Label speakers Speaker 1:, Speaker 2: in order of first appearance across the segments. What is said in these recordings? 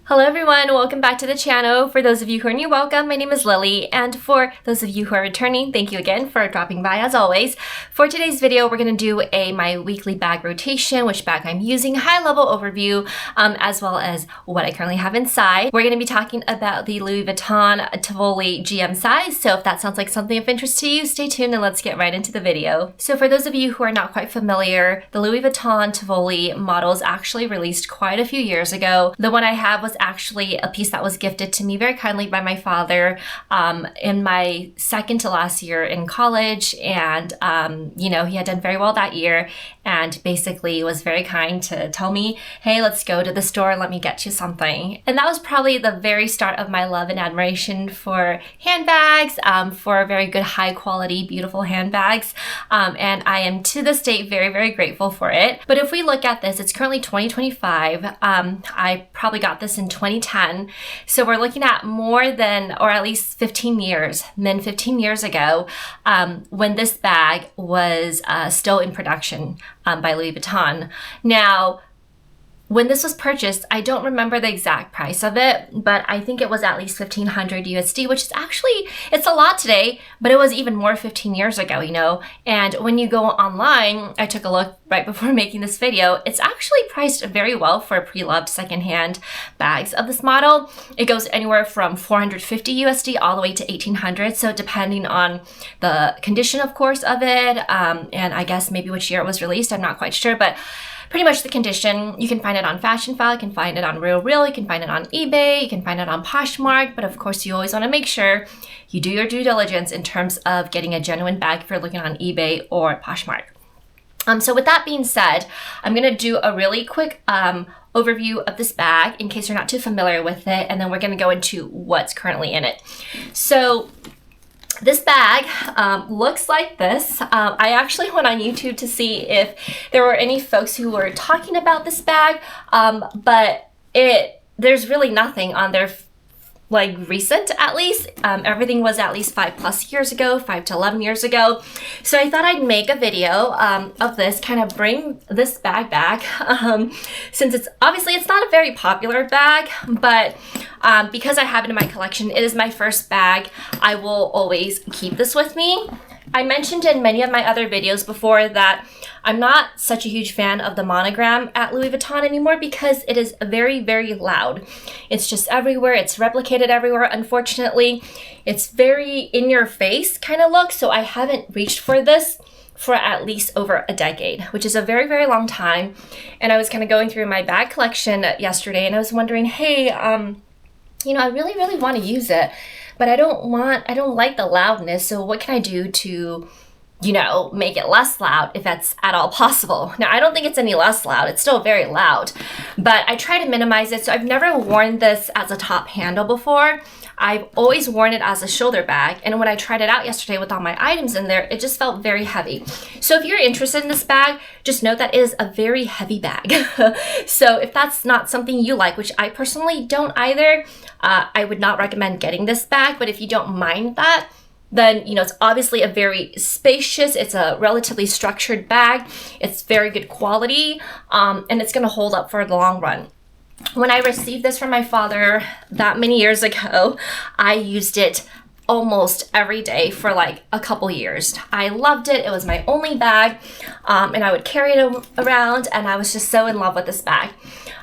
Speaker 1: Hello everyone, welcome back to the channel. For those of you who are new, welcome. My name is Lily, and for those of you who are returning, thank you again for dropping by as always. For today's video, we're going to do my weekly bag rotation, which bag I'm using, high-level overview, as well as what I currently have inside. We're going to be talking about the Louis Vuitton Tivoli GM size, so if that sounds like something of interest to you, stay tuned and let's get right into the video. So for those of you who are not quite familiar, the Louis Vuitton Tivoli model is actually released quite a few years ago. The one I have was actually a piece that was gifted to me very kindly by my father in my second to last year in college, and you know, he had done very well that year and basically was very kind to tell me, hey, let's go to the store, let me get you something. And that was probably the very start of my love and admiration for handbags, for very good, high quality, beautiful handbags, and I am to this day very, very grateful for it. But if we look at this, it's currently 2025. I probably got this in 2010, so we're looking at more than, or at least 15 years ago, when this bag was still in production by Louis Vuitton. Now, when this was purchased, I don't remember the exact price of it, but I think it was at least 1,500 USD, which is actually, it's a lot today, but it was even more 15 years ago, you know? And when you go online, I took a look right before making this video, it's actually priced very well for pre-loved secondhand bags of this model. It goes anywhere from 450 USD all the way to 1,800, so depending on the condition, of course, of it, and I guess maybe which year it was released, I'm not quite sure, but pretty much the condition. You can find it on Fashion File, you can find it on Real, you can find it on eBay, you can find it on Poshmark, but of course you always want to make sure you do your due diligence in terms of getting a genuine bag if you're looking on eBay or Poshmark. So with that being said, I'm going to do a really quick overview of this bag in case you're not too familiar with it, and then we're going to go into what's currently in it. So this bag looks like this. I actually went on YouTube to see if there were any folks who were talking about this bag, but there's really nothing on there like recent, at least. Everything was at least 5+ years ago, 5 to 11 years ago. So I thought I'd make a video of this, kind of bring this bag back, since it's not a very popular bag, but because I have it in my collection, it is my first bag. I will always keep this with me. I mentioned in many of my other videos before that I'm not such a huge fan of the monogram at Louis Vuitton anymore because it is very, very loud. It's just everywhere. It's replicated everywhere. Unfortunately, it's very in your face kind of look. So I haven't reached for this for at least over a decade, which is a very, very long time. And I was kind of going through my bag collection yesterday and I was wondering, hey, you know, I really, really want to use it, but I don't like the loudness. So what can I do to, you know, make it less loud if that's at all possible? Now, I don't think it's any less loud. It's still very loud, but I try to minimize it. So I've never worn this as a top handle before. I've always worn it as a shoulder bag. And when I tried it out yesterday with all my items in there, it just felt very heavy. So if you're interested in this bag, just note that it is a very heavy bag. So if that's not something you like, which I personally don't either, I would not recommend getting this bag. But if you don't mind that, then, you know, it's obviously a very spacious, it's a relatively structured bag. It's very good quality, and it's going to hold up for the long run. When I received this from my father that many years ago, I used it almost every day for like a couple years. I loved it. It was my only bag, and I would carry it around, and I was just so in love with this bag.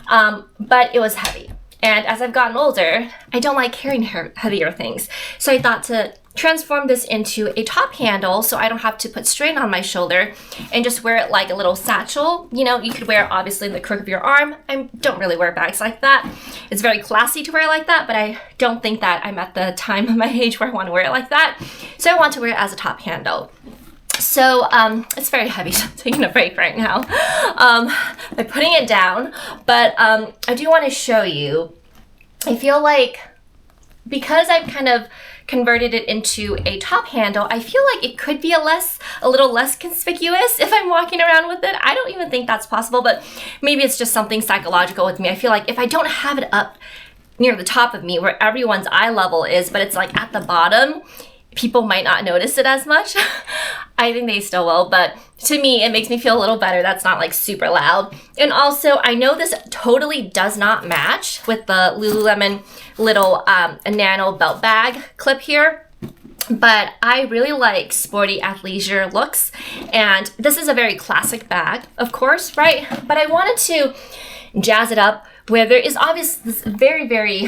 Speaker 1: But it was heavy. And as I've gotten older, I don't like carrying heavier things. So I thought to transform this into a top handle so I don't have to put strain on my shoulder and just wear it like a little satchel. You know, you could wear it obviously in the crook of your arm. I don't really wear bags like that. It's very classy to wear like that, but I don't think that I'm at the time of my age where I want to wear it like that. So I want to wear it as a top handle. So it's very heavy, so I'm taking a break right now by putting it down. But I do want to show you, I feel like because I've kind of converted it into a top handle, I feel like it could be a little less conspicuous if I'm walking around with it. I don't even think that's possible, but maybe it's just something psychological with me. I feel like if I don't have it up near the top of me where everyone's eye level is, but it's like at the bottom, people might not notice it as much. I think they still will, but to me, it makes me feel a little better. That's not like super loud. And also, I know this totally does not match with the Lululemon little nano belt bag clip here, but I really like sporty athleisure looks. And this is a very classic bag, of course, right? But I wanted to jazz it up where there is obviously this very, very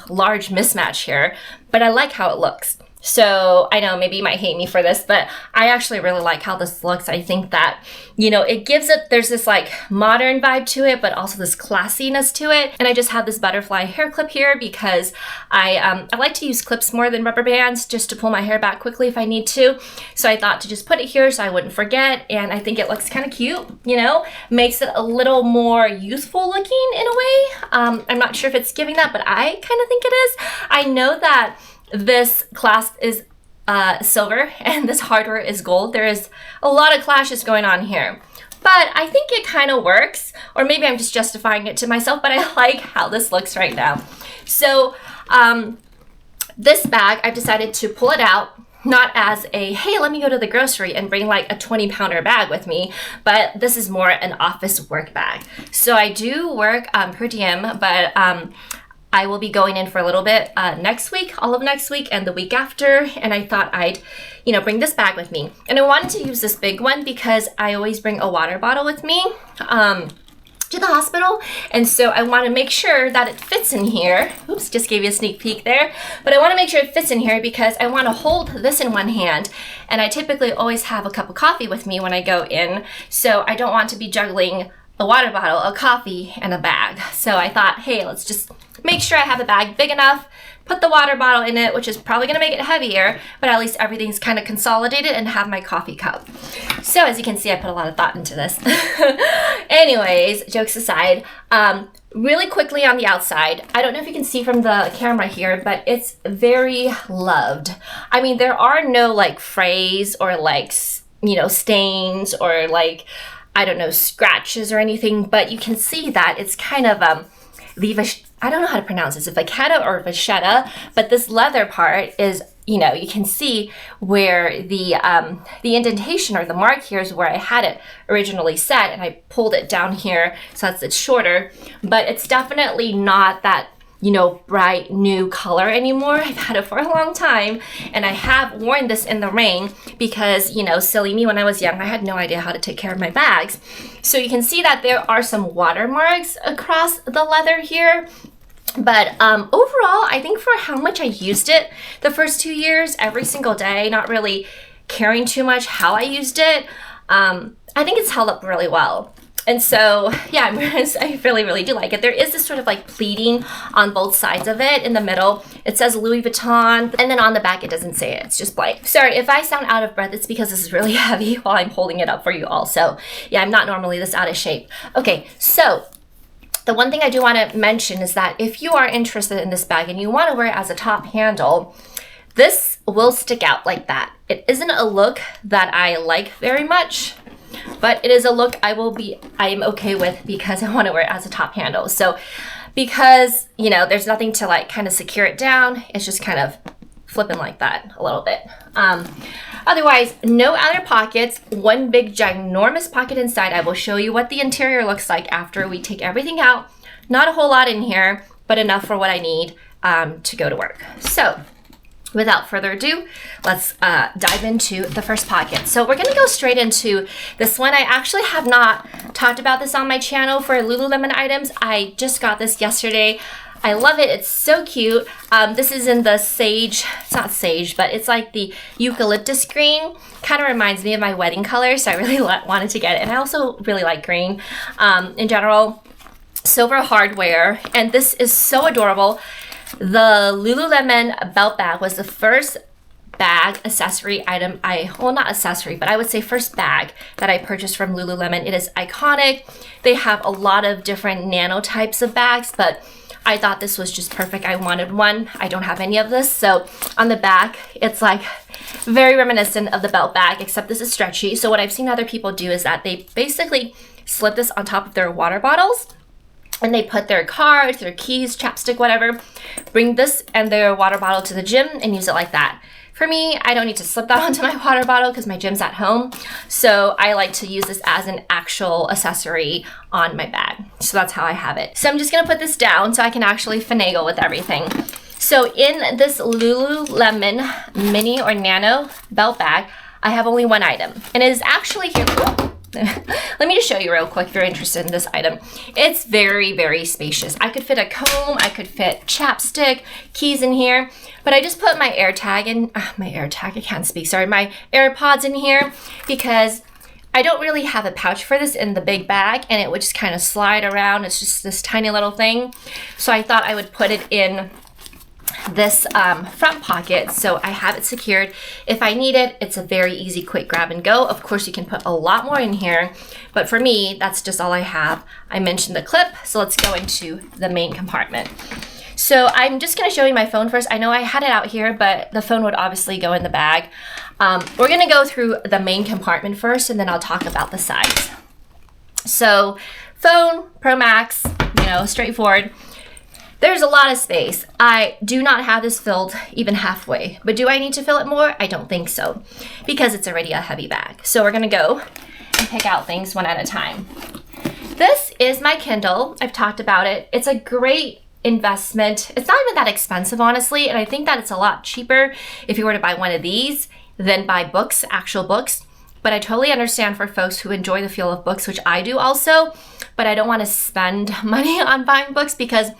Speaker 1: large mismatch here, but I like how it looks. So I know maybe you might hate me for this, but I actually really like how this looks. I think that, you know, it gives it, there's this like modern vibe to it, but also this classiness to it. And I just have this butterfly hair clip here because I like to use clips more than rubber bands just to pull my hair back quickly if I need to. So I thought to just put it here so I wouldn't forget. And I think it looks kind of cute, you know, makes it a little more youthful looking in a way. I'm not sure if it's giving that, but I kind of think it is. I know that this clasp is silver and this hardware is gold. There is a lot of clashes going on here, but I think it kind of works, or maybe I'm just justifying it to myself, but I like how this looks right now. So this bag, I've decided to pull it out, not as a, hey, let me go to the grocery and bring like a 20-pounder bag with me, but this is more an office work bag. So I do work per diem, but I will be going in for a little bit next week, all of next week and the week after. And I thought I'd, you know, bring this bag with me. And I wanted to use this big one because I always bring a water bottle with me to the hospital. And so I want to make sure that it fits in here. Oops, just gave you a sneak peek there. But I want to make sure it fits in here because I want to hold this in one hand. And I typically always have a cup of coffee with me when I go in. So I don't want to be juggling a water bottle, a coffee, and a bag. So I thought, hey, let's just make sure I have a bag big enough, put the water bottle in it, which is probably gonna make it heavier, but at least everything's kind of consolidated, and have my coffee cup. So as you can see, I put a lot of thought into this. Anyways, jokes aside, really quickly on the outside, I don't know if you can see from the camera here, but it's very loved. I mean, there are no like frays or like, you know, stains or like, I don't know, scratches or anything, but you can see that it's kind of I don't know how to pronounce this, if vachetta or vachetta, but this leather part is, you know, you can see where the indentation or the mark here is where I had it originally set, and I pulled it down here so that it's shorter, but it's definitely not that, you know, bright new color anymore. I've had it for a long time, and I have worn this in the rain because, you know, silly me, when I was young, I had no idea how to take care of my bags. So you can see that there are some watermarks across the leather here. But overall, I think for how much I used it the first 2 years, every single day, not really caring too much how I used it, I think it's held up really well. And so, yeah, I really, really do like it. There is this sort of like pleating on both sides of it. In the middle, it says Louis Vuitton, and then on the back, it doesn't say it. It's just blank. Sorry, if I sound out of breath, it's because this is really heavy while I'm holding it up for you all. So, yeah, I'm not normally this out of shape. Okay, so the one thing I do want to mention is that if you are interested in this bag and you want to wear it as a top handle, this will stick out like that. It isn't a look that I like very much, but it is a look I am okay with because I want to wear it as a top handle. So because, you know, there's nothing to like kind of secure it down, it's just kind of flipping like that a little bit. Otherwise, no other pockets, one big ginormous pocket inside. I will show you what the interior looks like after we take everything out. Not a whole lot in here, but enough for what I need to go to work. So without further ado, let's dive into the first pocket. So we're gonna go straight into this one. I actually have not talked about this on my channel for Lululemon items. I just got this yesterday. I love it. It's so cute. This is in the sage, it's not sage, but it's like the eucalyptus green. Kind of reminds me of my wedding color, so I really wanted to get it. And I also really like green in general. Silver hardware, and this is so adorable. The Lululemon belt bag was the first bag accessory item well, not accessory, but I would say first bag that I purchased from Lululemon. It is iconic. They have a lot of different nano types of bags, but I thought this was just perfect. I wanted one. I don't have any of this. So on the back, it's like very reminiscent of the belt bag, except this is stretchy. So what I've seen other people do is that they basically slip this on top of their water bottles, and they put their cards, their keys, chapstick, whatever, bring this and their water bottle to the gym and use it like that. For me, I don't need to slip that onto my water bottle because my gym's at home. So I like to use this as an actual accessory on my bag. So that's how I have it. So I'm just gonna put this down so I can actually finagle with everything. So in this Lululemon mini or nano belt bag, I have only one item, and it is actually here. Let me just show you real quick if you're interested in this item. It's very, very spacious. I could fit a comb, I could fit chapstick, keys in here, but I just put my AirTag in, I can't speak, sorry, my AirPods in here because I don't really have a pouch for this in the big bag, and it would just kind of slide around. It's just this tiny little thing. So I thought I would put it in this front pocket so I have it secured. If I need it, it's a very easy, quick grab and go. Of course, you can put a lot more in here, but for me, that's just all I have. I mentioned the clip, so let's go into the main compartment. So I'm just gonna show you my phone first. I know I had it out here, but the phone would obviously go in the bag. We're gonna go through the main compartment first, and then I'll talk about the size. So phone, Pro Max, you know, straightforward. There's a lot of space. I do not have this filled even halfway, but do I need to fill it more? I don't think so, because it's already a heavy bag. So we're gonna go and pick out things one at a time. This is my Kindle. I've talked about it. It's a great investment. It's not even that expensive, honestly, and I think that it's a lot cheaper if you were to buy one of these than buy books, actual books. But I totally understand for folks who enjoy the feel of books, which I do also, but I don't want to spend money on buying books because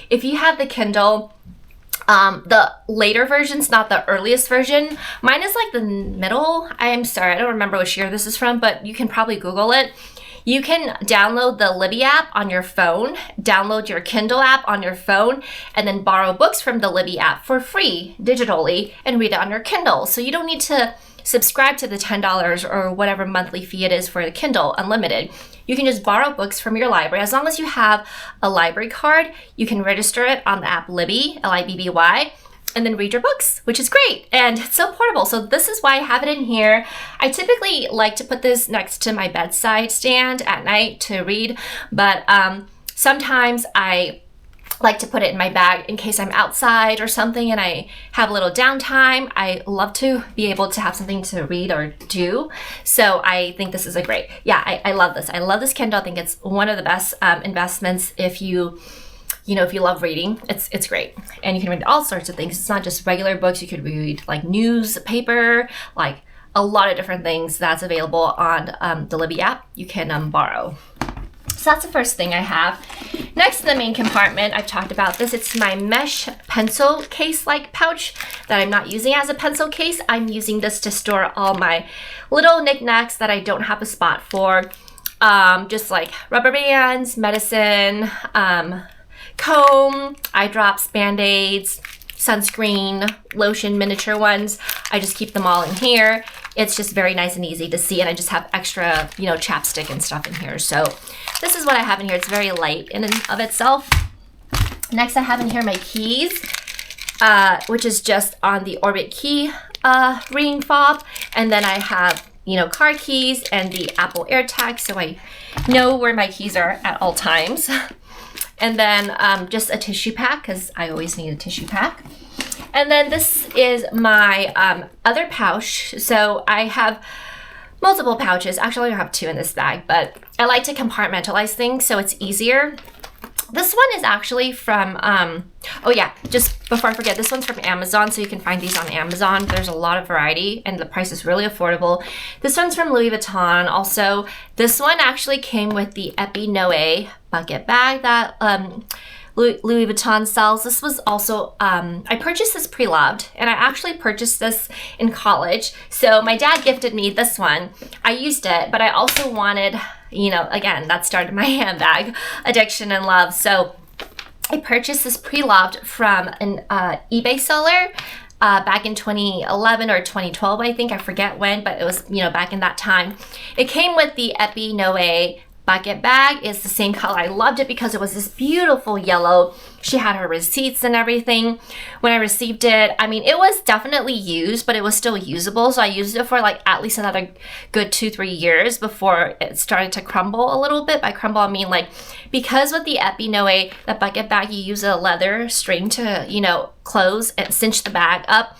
Speaker 1: if you have the Kindle, the later versions, not the earliest version, mine is like the middle. I'm sorry, I don't remember which year this is from, but you can probably Google it. You can download the Libby app on your phone, download your Kindle app on your phone, and then borrow books from the Libby app for free digitally and read it on your Kindle. So you don't need to subscribe to the $10 or whatever monthly fee it is for the Kindle Unlimited. You can just borrow books from your library. As long as you have a library card, you can register it on the app Libby, L-I-B-B-Y, and then read your books, which is great. And it's so portable. So this is why I have it in here. I typically like to put this next to my bedside stand at night to read, but sometimes I like to put it in my bag in case I'm outside or something and I have a little downtime. I love to be able to have something to read or do. So I think this is a great, I love this. I love this Kindle. I think it's one of the best investments if you love reading. It's great. And you can read all sorts of things. It's not just regular books. You could read like newspaper, like a lot of different things that's available on the Libby app you can borrow. So that's the first thing I have. Next in the main compartment, I've talked about this. It's my mesh pencil case-like pouch that I'm not using as a pencil case. I'm using this to store all my little knickknacks that I don't have a spot for. Just like rubber bands, medicine, comb, eye drops, Band-Aids, sunscreen, lotion, miniature ones. I just keep them all in here. It's just very nice and easy to see, and I just have extra, chapstick and stuff in here. So this is what I have in here. It's very light in and of itself. Next, I have in here my keys, which is just on the Orbit key ring fob. And then I have, car keys and the Apple AirTag, so I know where my keys are at all times. And then just a tissue pack, because I always need a tissue pack. And then this is my other pouch. So I have multiple pouches. Actually, I have two in this bag, but I like to compartmentalize things so it's easier. This one is actually from, just before I forget, this one's from Amazon, so you can find these on Amazon. There's a lot of variety, and the price is really affordable. This one's from Louis Vuitton. Also, this one actually came with the Epi Noe bucket bag that Louis Vuitton sells. This was also, I purchased this pre-loved, and I actually purchased this in college. So my dad gifted me this one. I used it, but I also wanted, again, that started my handbag addiction and love. So I purchased this pre-loved from an eBay seller back in 2011 or 2012, I think. I forget when, but it was, back in that time. It came with the Epi Noe bucket bag. Is the same color. I loved it because it was this beautiful yellow. She had her receipts and everything. When I received it, it was definitely used, but it was still usable. So I used it for like at least another good 2-3 years before it started to crumble a little bit. By crumble, I mean like, because with the Epi Noe, the bucket bag, you use a leather string to, close and cinch the bag up.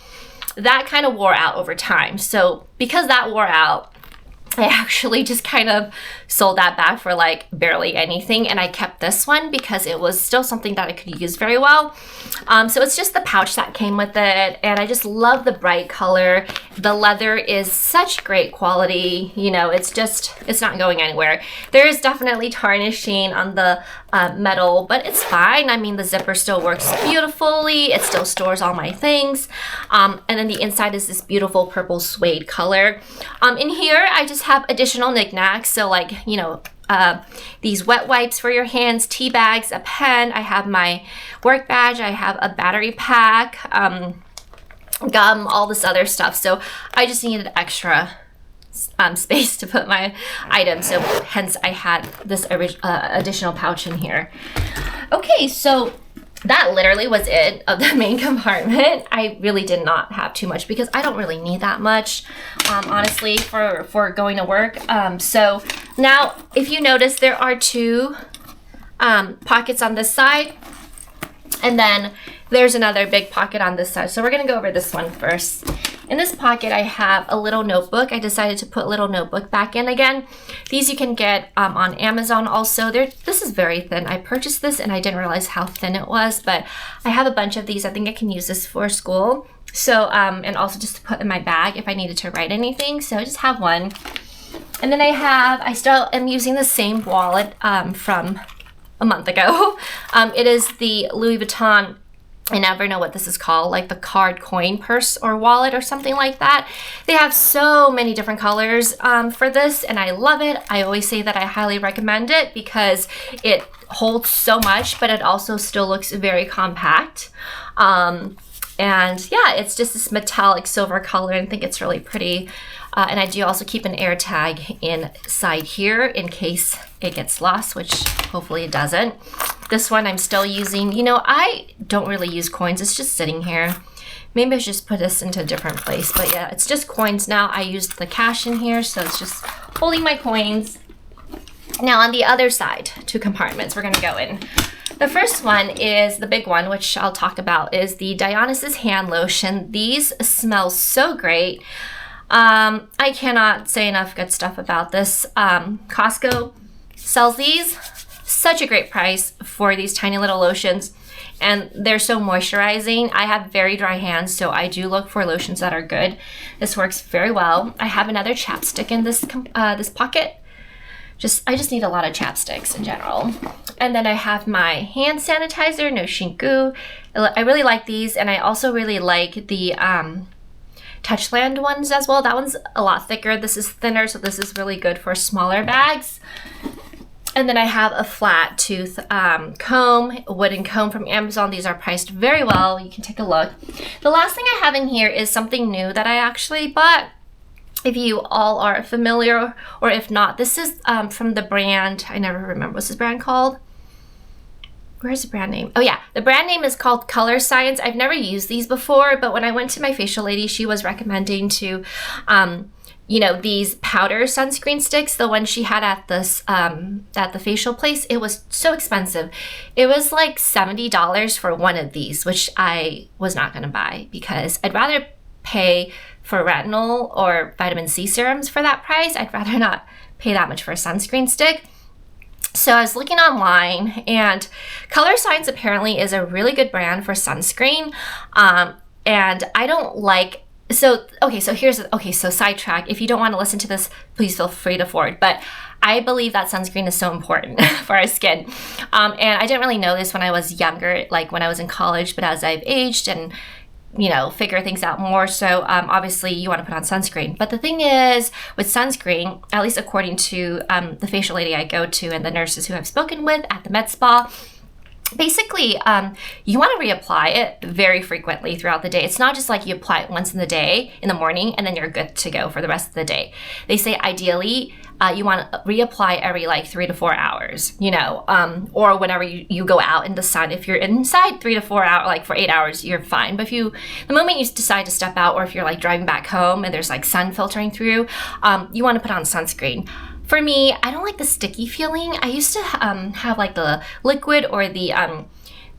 Speaker 1: that kind of wore out over time. So because that wore out, I actually just kind of sold that back for like barely anything, and I kept this one because it was still something that I could use very well. So it's just the pouch that came with it, and I just love the bright color. The leather is such great quality, you know, it's not going anywhere. There is definitely tarnishing on the metal, but it's fine. I mean, the zipper still works beautifully. It still stores all my things. And then the inside is this beautiful purple suede color. In here, I just have additional knickknacks. So like, you know, these wet wipes for your hands, tea bags, a pen. I have my work badge. I have a battery pack, gum, all this other stuff. So I just needed extra space to put my items, so hence I had this additional pouch in here. Okay, so that literally was it of the main compartment. I really did not have too much because I don't really need that much, honestly, for going to work. So now, if you notice, there are two pockets on this side, and then there's another big pocket on this side. So we're gonna go over this one first. In this pocket, I have a little notebook. I decided to put little notebook back in again. These you can get on Amazon also. This is very thin. I purchased this and I didn't realize how thin it was, but I have a bunch of these. I think I can use this for school. So, and also just to put in my bag if I needed to write anything. So I just have one. And then I still am using the same wallet from a month ago. It is the Louis Vuitton, I never know what this is called, like the card coin purse or wallet or something like that. They have so many different colors for this, and I love it. I always say that I highly recommend it because it holds so much, but it also still looks very compact. And yeah, it's just this metallic silver color, and I think it's really pretty. And I do also keep an air tag inside here in case it gets lost, which hopefully it doesn't. This one I'm still using. You know, I don't really use coins. It's just sitting here. Maybe I should just put this into a different place. But yeah, it's just coins now. I used the cash in here, so it's just holding my coins. Now on the other side, two compartments we're gonna go in. The first one is the big one, which I'll talk about, is the Dionysus hand lotion. These smell so great. I cannot say enough good stuff about this. Costco sells these. Such a great price for these tiny little lotions, and they're so moisturizing. I have very dry hands, so I do look for lotions that are good. This works very well. I have another chapstick in this this pocket. I just need a lot of chapsticks in general. And then I have my hand sanitizer, no shinku. I really like these, and I also really like the Touchland ones as well. That one's a lot thicker. This is thinner, so this is really good for smaller bags. And then I have a flat tooth comb, a wooden comb from Amazon. These are priced very well. You can take a look. The last thing I have in here is something new that I actually bought. If you all are familiar, or if not, this is from the brand, I never remember, what's this brand called? Where's the brand name? Oh yeah, the brand name is called Color Science. I've never used these before, but when I went to my facial lady, she was recommending to, you know, these powder sunscreen sticks. The one she had at this at the facial place, it was so expensive. It was like $70 for one of these, which I was not gonna buy because I'd rather pay for retinol or vitamin C serums for that price. I'd rather not pay that much for a sunscreen stick. So I was looking online, and Color Science apparently is a really good brand for sunscreen. And I don't like, so sidetrack. If you don't want to listen to this, please feel free to forward. But I believe that sunscreen is so important for our skin. And I didn't really know this when I was younger, like when I was in college, but as I've aged and you know, figure things out more. So obviously you want to put on sunscreen. But the thing is with sunscreen, at least according to the facial lady I go to and the nurses who I've spoken with at the med spa, basically you want to reapply it very frequently throughout the day. It's not just like you apply it once in the day in the morning and then you're good to go for the rest of the day. They say ideally you want to reapply every like 3 to 4 hours, you know, or whenever you go out in the sun. If you're inside 3 to 4 hours, like for 8 hours, you're fine. But the moment you decide to step out, or if you're like driving back home and there's like sun filtering through, you want to put on sunscreen. For me, I don't like the sticky feeling. I used to have like the liquid or the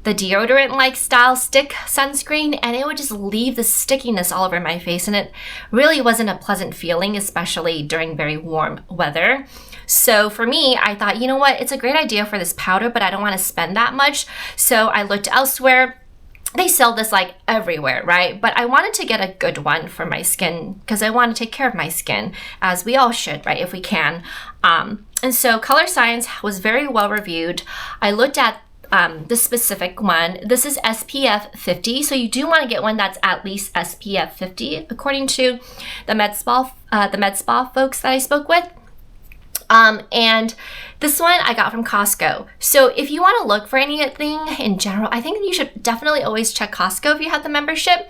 Speaker 1: the deodorant like style stick sunscreen, and it would just leave the stickiness all over my face, and it really wasn't a pleasant feeling, especially during very warm weather. So for me, I thought, you know what, it's a great idea for this powder, but I don't want to spend that much. So I looked elsewhere. They sell this like everywhere, right? But I wanted to get a good one for my skin because I want to take care of my skin, as we all should, right? If we can. And so Color Science was very well reviewed. I looked at the specific one. This is SPF 50, so you do want to get one that's at least SPF 50, according to the med spa folks that I spoke with. And this one I got from Costco. So if you want to look for anything in general, I think you should definitely always check Costco if you have the membership.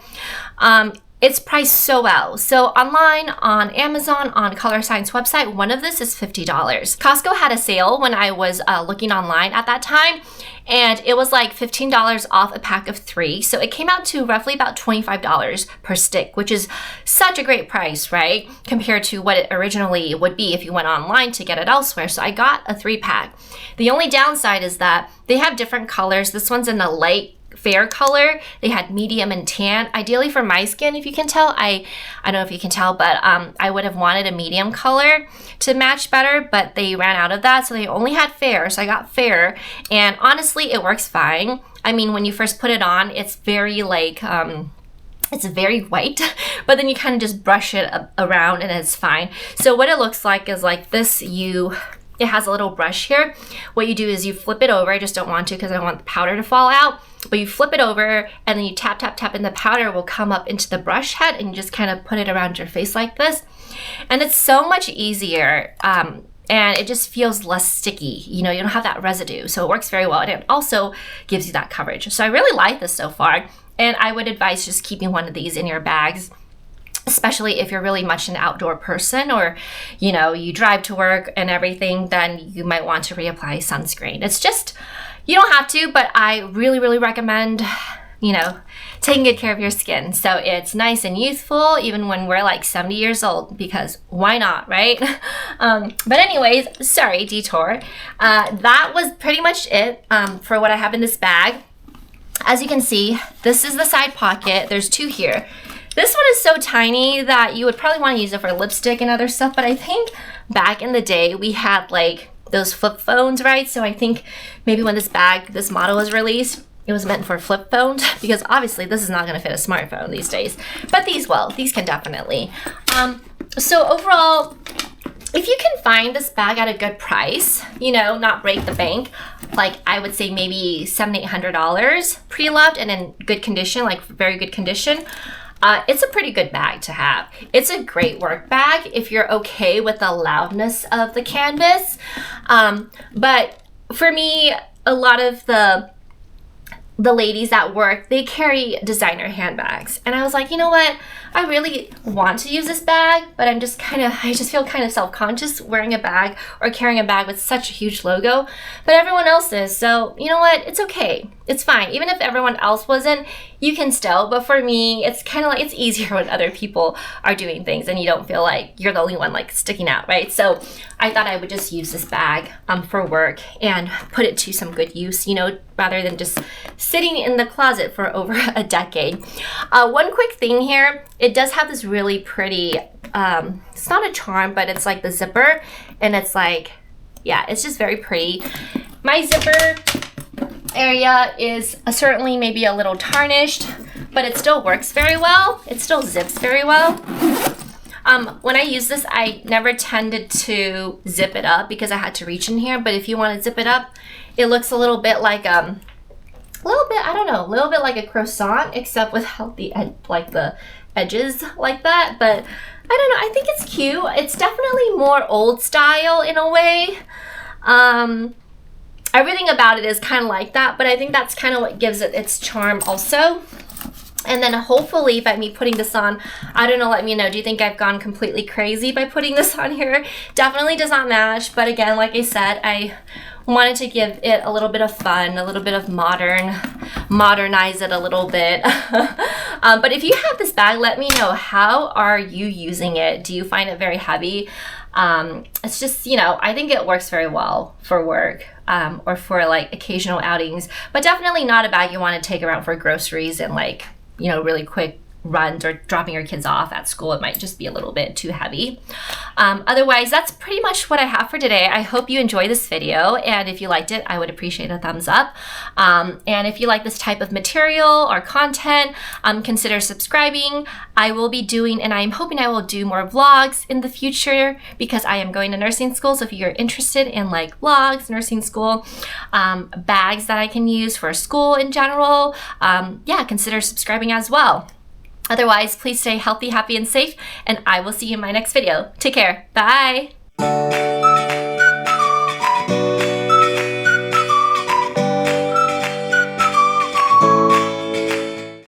Speaker 1: It's priced so well. So online, on Amazon, on Color Science website, one of this is $50. Costco had a sale when I was looking online at that time, and it was like $15 off a pack of 3. So it came out to roughly about $25 per stick, which is such a great price, right? Compared to what it originally would be if you went online to get it elsewhere. So I got a 3-pack. The only downside is that they have different colors. This one's in a light fair color. They had medium and tan. Ideally for my skin, if you can tell, I don't know if you can tell, but I would have wanted a medium color to match better, but they ran out of that, so they only had fair. So I got fair, and honestly, it works fine. I mean, when you first put it on, it's very like it's very white, but then you kind of just brush it around and it's fine. So what it looks like is like this. It has a little brush here. What you do is you flip it over. I just don't want to because I don't want the powder to fall out. But you flip it over and then you tap, tap, tap, and the powder will come up into the brush head, and you just kind of put it around your face like this. And it's so much easier. And it just feels less sticky. You know, you don't have that residue. So it works very well. And it also gives you that coverage. So I really like this so far. And I would advise just keeping one of these in your bags, especially if you're really much an outdoor person, or, you know, you drive to work and everything, then you might want to reapply sunscreen. It's just, you don't have to, but I really, really recommend, you know, taking good care of your skin. So it's nice and youthful, even when we're like 70 years old, because why not, right? But anyways, sorry, detour. That was pretty much it for what I have in this bag. As you can see, this is the side pocket. There's 2 here. This one is so tiny that you would probably want to use it for lipstick and other stuff, but I think back in the day we had like those flip phones, right? So I think maybe when this model was released, it was meant for flip phones, because obviously this is not going to fit a smartphone these days, but these can definitely. So overall, if you can find this bag at a good price, you know, not break the bank, like I would say maybe $700-800 pre-loved and in good condition, like very good condition, it's a pretty good bag to have. It's a great work bag if you're okay with the loudness of the canvas. But for me, a lot of the ladies at work, they carry designer handbags. And I was like, you know what? I really want to use this bag, but I just feel kind of self-conscious wearing a bag or carrying a bag with such a huge logo. But everyone else is. So you know what? It's okay. It's fine. Even if everyone else wasn't, you can still. But for me, it's kind of like, it's easier when other people are doing things and you don't feel like you're the only one like sticking out, right? So I thought I would just use this bag for work and put it to some good use, you know, rather than just sitting in the closet for over a decade. One quick thing here, it does have this really pretty, it's not a charm, but it's like the zipper, and it's like, yeah, it's just very pretty. My zipper area is certainly maybe a little tarnished, but it still works very well. It still zips very well. When I use this, I never tended to zip it up because I had to reach in here, but if you want to zip it up, it looks a little bit like a little bit like a croissant, except without the edges like that. But I don't know, I think it's cute. It's definitely more old style in a way. Everything about it is kind of like that, but I think that's kind of what gives it its charm also. And then hopefully by me putting this on, I don't know, let me know, do you think I've gone completely crazy by putting this on here? Definitely does not match, but again, like I said, I wanted to give it a little bit of fun, a little bit of modernize it a little bit. But if you have this bag, let me know, how are you using it? Do you find it very heavy? It's just, you know, I think it works very well for work or for like occasional outings, but definitely not a bag you want to take around for groceries and like, you know, really quick runs or dropping your kids off at school. It might just be a little bit too heavy. Otherwise, that's pretty much what I have for today. I hope you enjoyed this video, and if you liked it, I would appreciate a thumbs up. And if you like this type of material or content, consider subscribing. I will be doing, and I'm hoping I will do more vlogs in the future because I am going to nursing school. So if you're interested in like vlogs, nursing school, bags that I can use for school in general, yeah, consider subscribing as well. Otherwise, please stay healthy, happy, and safe, and I will see you in my next video. Take care. Bye.